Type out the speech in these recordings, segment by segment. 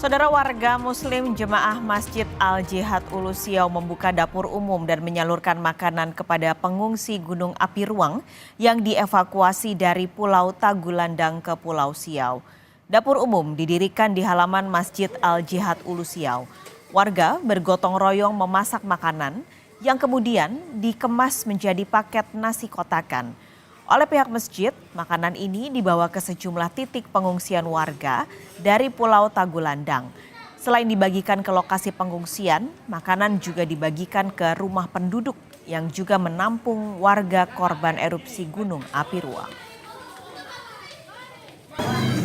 Saudara warga Muslim Jemaah Masjid Al-Jihad Ulu Siau membuka dapur umum dan menyalurkan makanan kepada pengungsi Gunung Api Ruang yang dievakuasi dari Pulau Tagulandang ke Pulau Siau. Dapur umum didirikan di halaman Masjid Al-Jihad Ulu Siau. Warga bergotong royong memasak makanan yang kemudian dikemas menjadi paket nasi kotakan. Oleh pihak masjid, makanan ini dibawa ke sejumlah titik pengungsian warga dari Pulau Tagulandang. Selain dibagikan ke lokasi pengungsian, makanan juga dibagikan ke rumah penduduk yang juga menampung warga korban erupsi Gunung Api Ruang.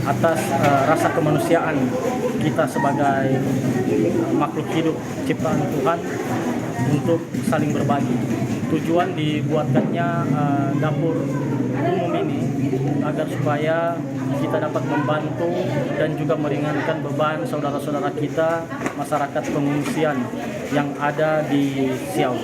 Atas rasa kemanusiaan kita sebagai makhluk hidup ciptaan Tuhan untuk saling berbagi. Tujuan dibuatkannya dapur umum ini agar supaya kita dapat membantu dan juga meringankan beban saudara-saudara kita masyarakat pengungsian yang ada di Siau.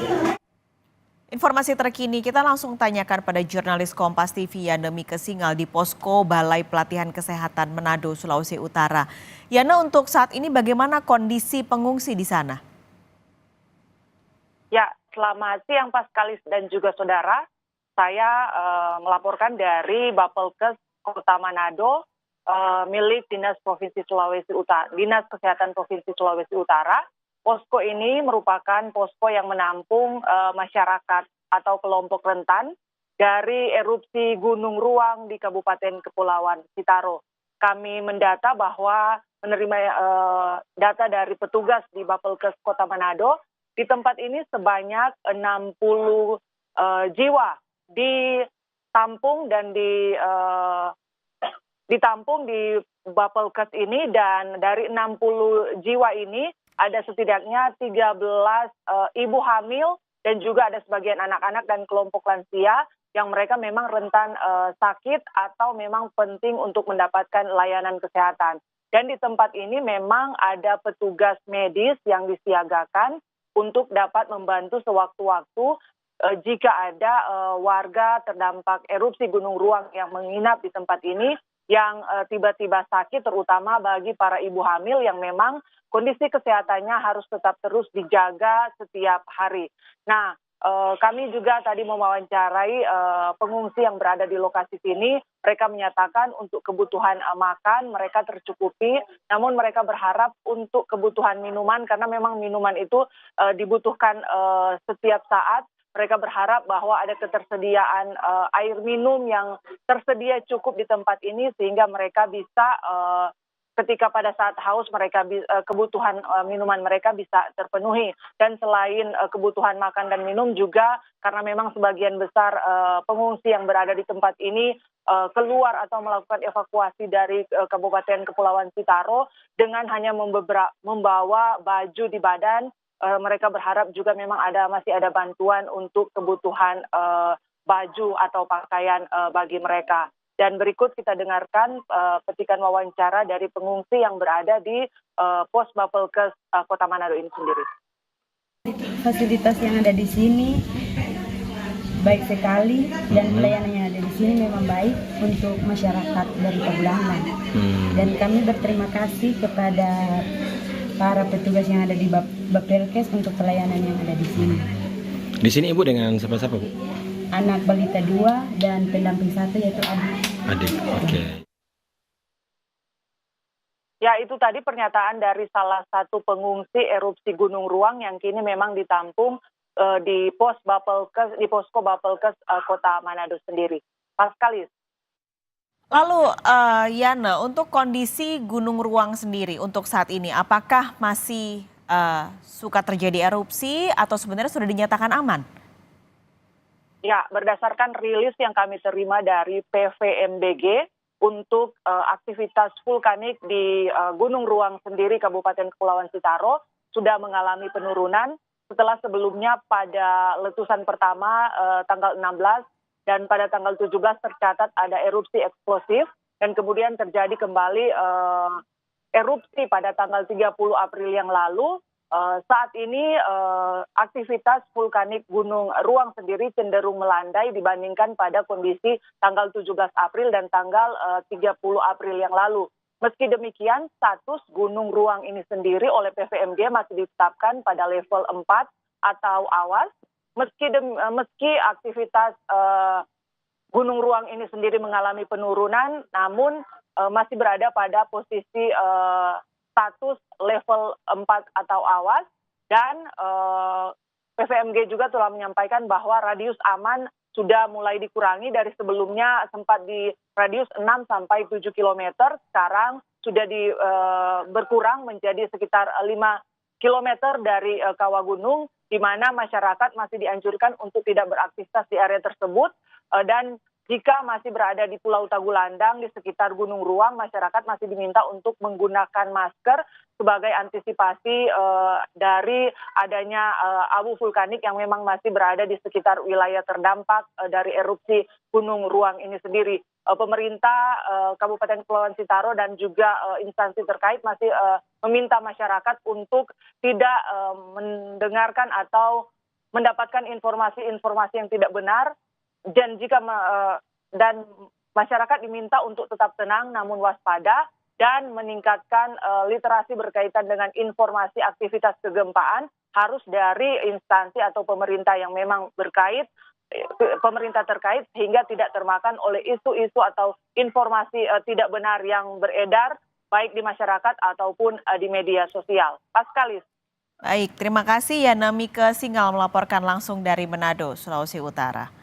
Informasi terkini kita langsung tanyakan pada jurnalis Kompas TV Yana Mika Singal di Posko Balai Pelatihan Kesehatan Manado, Sulawesi Utara. Yana, untuk saat ini bagaimana kondisi pengungsi di sana? Ya, selamat siang Paskalis dan juga saudara. Saya melaporkan dari Bapelkes Kota Manado milik Dinas Kesehatan Provinsi Sulawesi Utara. Posko ini merupakan posko yang menampung masyarakat atau kelompok rentan dari erupsi Gunung Ruang di Kabupaten Kepulauan Sitaro. Kami mendata bahwa menerima data dari petugas di Bapelkes Kota Manado, di tempat ini sebanyak 60 jiwa ditampung dan ditampung di Bapelkes ini, dan dari 60 jiwa ini ada setidaknya 13 ibu hamil dan juga ada sebagian anak-anak dan kelompok lansia yang mereka memang rentan sakit atau memang penting untuk mendapatkan layanan kesehatan. Dan di tempat ini memang ada petugas medis yang disiagakan untuk dapat membantu sewaktu-waktu jika ada warga terdampak erupsi Gunung Ruang yang menginap di tempat ini yang tiba-tiba sakit, terutama bagi para ibu hamil yang memang kondisi kesehatannya harus tetap terus dijaga setiap hari. Nah, kami juga tadi mewawancarai pengungsi yang berada di lokasi sini. Mereka menyatakan untuk kebutuhan makan mereka tercukupi, namun mereka berharap untuk kebutuhan minuman, karena memang minuman itu dibutuhkan setiap saat. Mereka berharap bahwa ada ketersediaan air minum yang tersedia cukup di tempat ini, sehingga mereka bisa ketika pada saat haus kebutuhan minuman mereka bisa terpenuhi. Dan selain kebutuhan makan dan minum juga, karena memang sebagian besar pengungsi yang berada di tempat ini keluar atau melakukan evakuasi dari Kabupaten Kepulauan Sitaro dengan hanya membawa baju di badan. Mereka berharap juga memang masih ada bantuan untuk kebutuhan baju atau pakaian bagi mereka. Dan berikut kita dengarkan petikan wawancara dari pengungsi yang berada di pos Bapelkes Kota Manado ini sendiri. Fasilitas yang ada di sini baik sekali dan pelayanan yang ada di sini memang baik untuk masyarakat dari Tagulandang. Dan kami berterima kasih kepada para petugas yang ada di Bapelkes untuk pelayanan yang ada di sini. Di sini Ibu dengan siapa-siapa, Bu? Anak balita 2 dan pendamping 1 yaitu adik. Adik, oke. Ya, itu tadi pernyataan dari salah satu pengungsi erupsi Gunung Ruang yang kini memang ditampung di posko Bapelkes Kota Manado sendiri. Paskalis. Lalu Yana, untuk kondisi Gunung Ruang sendiri untuk saat ini, apakah masih suka terjadi erupsi atau sebenarnya sudah dinyatakan aman? Ya, berdasarkan rilis yang kami terima dari PVMBG untuk aktivitas vulkanik di Gunung Ruang sendiri, Kabupaten Kepulauan Sitaro, sudah mengalami penurunan setelah sebelumnya pada letusan pertama tanggal 16 dan pada tanggal 17 tercatat ada erupsi eksplosif, dan kemudian terjadi kembali erupsi pada tanggal 30 April yang lalu. Saat ini aktivitas vulkanik Gunung Ruang sendiri cenderung melandai dibandingkan pada kondisi tanggal 17 April dan tanggal 30 April yang lalu. Meski demikian, status Gunung Ruang ini sendiri oleh PVMD masih ditetapkan pada level 4 atau awas. Meski aktivitas Gunung Ruang ini sendiri mengalami penurunan, namun masih berada pada posisi status level 4 atau awas, dan PVMG juga telah menyampaikan bahwa radius aman sudah mulai dikurangi dari sebelumnya sempat di radius 6 sampai 7 km, sekarang sudah berkurang menjadi sekitar 5 km dari kawah gunung, di mana masyarakat masih dianjurkan untuk tidak beraktivitas di area tersebut, dan jika masih berada di Pulau Tagulandang di sekitar Gunung Ruang, masyarakat masih diminta untuk menggunakan masker sebagai antisipasi dari adanya abu vulkanik yang memang masih berada di sekitar wilayah terdampak dari erupsi Gunung Ruang ini sendiri. Pemerintah Kabupaten Kepulauan Sitaro dan juga instansi terkait masih meminta masyarakat untuk tidak mendengarkan atau mendapatkan informasi-informasi yang tidak benar, dan dan masyarakat diminta untuk tetap tenang namun waspada dan meningkatkan literasi berkaitan dengan informasi aktivitas kegempaan harus dari instansi atau pemerintah yang memang pemerintah terkait, sehingga tidak termakan oleh isu-isu atau informasi tidak benar yang beredar baik di masyarakat ataupun di media sosial. Paskalis. Baik, terima kasih Yana Mika Singal melaporkan langsung dari Manado, Sulawesi Utara.